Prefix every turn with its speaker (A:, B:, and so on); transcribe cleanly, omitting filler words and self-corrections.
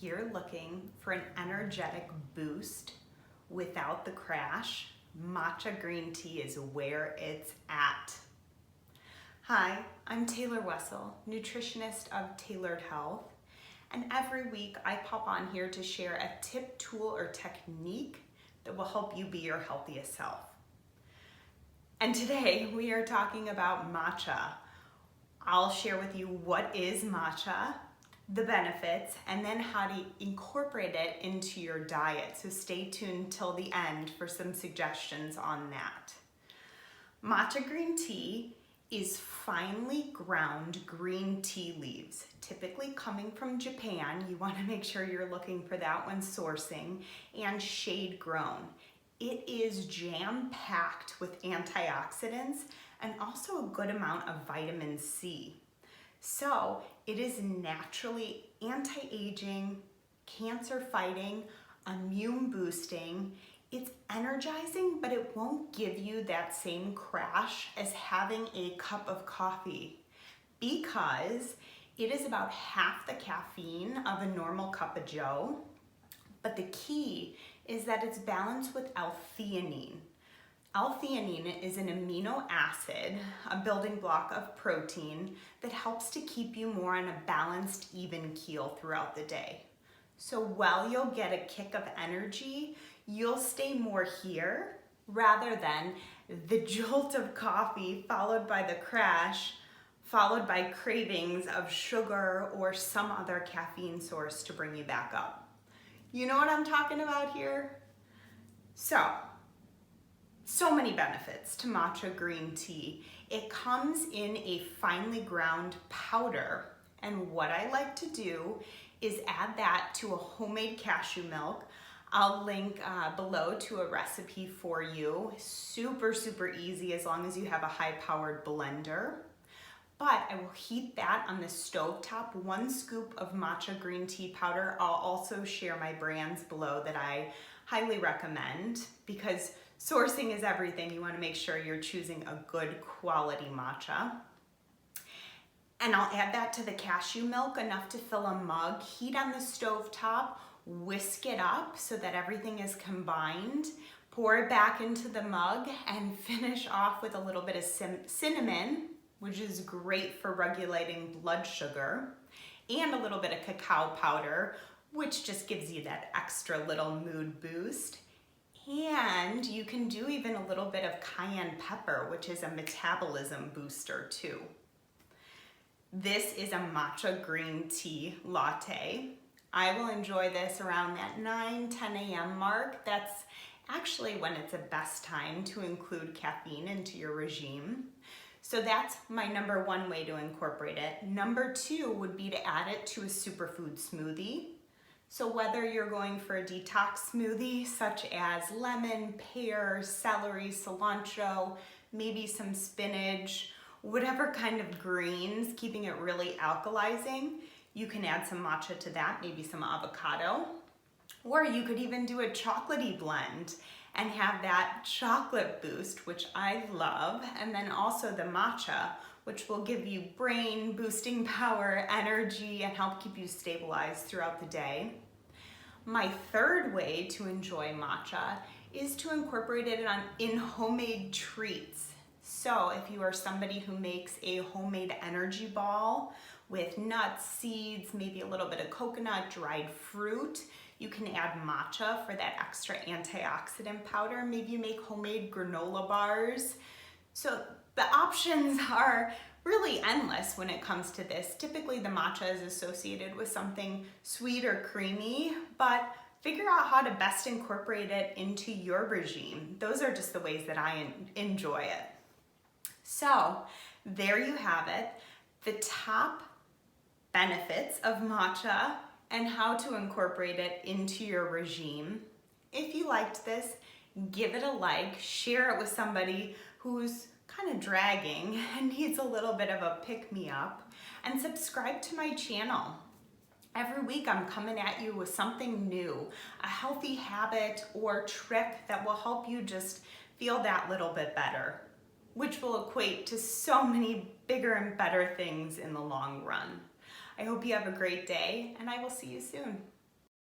A: If you're looking for an energetic boost without the crash, matcha green tea is where it's at. Hi, I'm Taylor Wessel, nutritionist of Tailored Health, and every week I pop on here to share a tip, tool, or technique that will help you be your healthiest self. And today we are talking about matcha. I'll share with you what is matcha, the benefits, and then how to incorporate it into your diet. So stay tuned till the end for some suggestions on that. Matcha green tea is finely ground green tea leaves, typically coming from Japan. You want to make sure you're looking for that when sourcing, and shade grown. It is jam-packed with antioxidants and also a good amount of vitamin C. So it is naturally anti-aging, cancer-fighting, immune boosting. It's energizing, but it won't give you that same crash as having a cup of coffee because it is about half the caffeine of a normal cup of joe. But the key is that it's balanced with L-theanine. L-theanine is an amino acid, a building block of protein that helps to keep you more on a balanced, even keel throughout the day. So while you'll get a kick of energy, you'll stay more here rather than the jolt of coffee followed by the crash, followed by cravings of sugar or some other caffeine source to bring you back up. You know what I'm talking about here? So many benefits to matcha green tea. It comes in a finely ground powder, and what I like to do is add that to a homemade cashew milk. I'll link below to a recipe for you. Super easy as long as you have a high-powered blender. But I will heat that on the stovetop, 1 scoop of matcha green tea powder. I'll also share my brands below that I highly recommend because sourcing is everything. You want to make sure you're choosing a good quality matcha. And I'll add that to the cashew milk, enough to fill a mug, heat on the stovetop, whisk it up so that everything is combined, pour it back into the mug, and finish off with a little bit of cinnamon, which is great for regulating blood sugar, and a little bit of cacao powder, which just gives you that extra little mood boost. And you can do even a little bit of cayenne pepper, which is a metabolism booster too. This is a matcha green tea latte. I will enjoy this around that 9-10 a.m. mark. That's actually when it's the best time to include caffeine into your regime. So that's my number 1 way to incorporate it. Number 2 would be to add it to a superfood smoothie. So whether you're going for a detox smoothie such as lemon, pear, celery, cilantro, maybe some spinach, whatever kind of greens, keeping it really alkalizing, you can add some matcha to that, maybe some avocado. Or you could even do a chocolatey blend and have that chocolate boost, which I love, and then also the matcha, which will give you brain boosting power, energy, and help keep you stabilized throughout the day. My 3rd way to enjoy matcha is to incorporate it in homemade treats. So if you are somebody who makes a homemade energy ball with nuts, seeds, maybe a little bit of coconut, dried fruit, you can add matcha for that extra antioxidant powder. Maybe you make homemade granola bars. So the options are really endless when it comes to this. Typically the matcha is associated with something sweet or creamy, but figure out how to best incorporate it into your regime. Those are just the ways that I enjoy it. So there you have it, the top benefits of matcha and how to incorporate it into your regime. If you liked this, give it a like, share it with somebody who's kind of dragging and needs a little bit of a pick-me-up, and subscribe to my channel. Every week I'm coming at you with something new, a healthy habit or trick that will help you just feel that little bit better, which will equate to so many bigger and better things in the long run. I hope you have a great day, and I will see you soon.